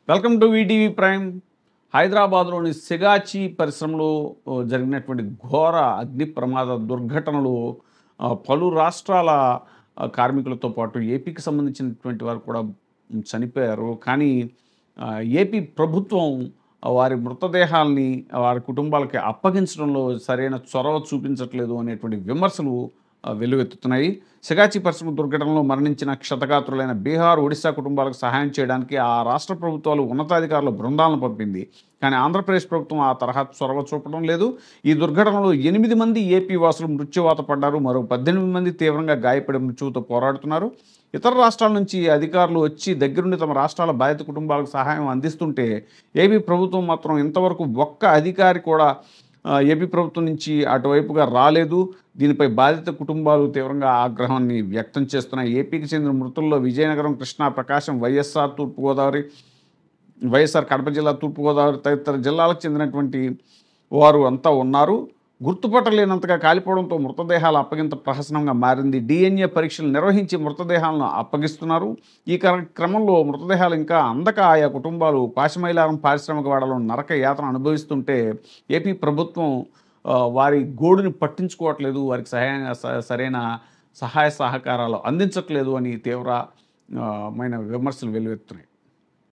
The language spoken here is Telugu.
Welcome to VTV prime. హైదరాబాద్లోని సిగాచి పరిశ్రమలో జరిగినటువంటి ఘోర అగ్ని ప్రమాద దుర్ఘటనలు పలు రాష్ట్రాల కార్మికులతో పాటు ఏపీకి సంబంధించినటువంటి వారు కూడా చనిపోయారు. కానీ ఏపీ ప్రభుత్వం వారి మృతదేహాల్ని వారి కుటుంబాలకి అప్పగించడంలో సరైన చొరవ చూపించట్లేదు అనేటువంటి విమర్శలు వెల్లువెత్తుతున్నాయి. సిగాచి పరిశ్రమ దుర్ఘటనలో మరణించిన క్షతగాత్రులైన బీహార్, ఒడిశా కుటుంబాలకు సహాయం చేయడానికి ఆ రాష్ట్ర ప్రభుత్వాలు ఉన్నతాధికారుల బృందాలను పంపింది. కానీ ఆంధ్రప్రదేశ్ ప్రభుత్వం ఆ తరహా చొరవ చూపడం లేదు. ఈ దుర్ఘటనలో 8 మంది ఏపీ వాసులు మృత్యువాత పడ్డారు. మరో 18 మంది తీవ్రంగా గాయపడి మృత్యువుతో పోరాడుతున్నారు. ఇతర రాష్ట్రాల నుంచి అధికారులు వచ్చి దగ్గరుండి తమ రాష్ట్రాల బాధిత కుటుంబాలకు సహాయం అందిస్తుంటే ఏపీ ప్రభుత్వం మాత్రం ఇంతవరకు ఒక్క అధికారి కూడా ఏపీ ప్రభుత్వం నుంచి అటువైపుగా రాలేదు. దీనిపై బాధిత కుటుంబాలు తీవ్రంగా ఆగ్రహాన్ని వ్యక్తం చేస్తున్నాయి. ఏపీకి చెందిన మృతుల్లో విజయనగరం, కృష్ణా, ప్రకాశం, వైఎస్ఆర్ కడప జిల్లా, తూర్పుగోదావరి తదితర జిల్లాలకు చెందినటువంటి వారు అంతా ఉన్నారు. గుర్తుపట్టలేనంతగా కాలిపోవడంతో మృతదేహాల అప్పగింత ప్రహసనంగా మారింది. DNA పరీక్షలు నిర్వహించి మృతదేహాలను అప్పగిస్తున్నారు. ఈ క్రమంలో మృతదేహాలు ఇంకా అందక ఆయా కుటుంబాలు పాశమైలారం పారిశ్రామికవాడలో నరక యాతన అనుభవిస్తుంటే ఏపీ ప్రభుత్వం వారి గోడుని పట్టించుకోవట్లేదు, వారికి సరైన సహాయ సహకారాలు అందించట్లేదు అని తీవ్రమైన విమర్శలు వెల్లువెత్తున్నాయి.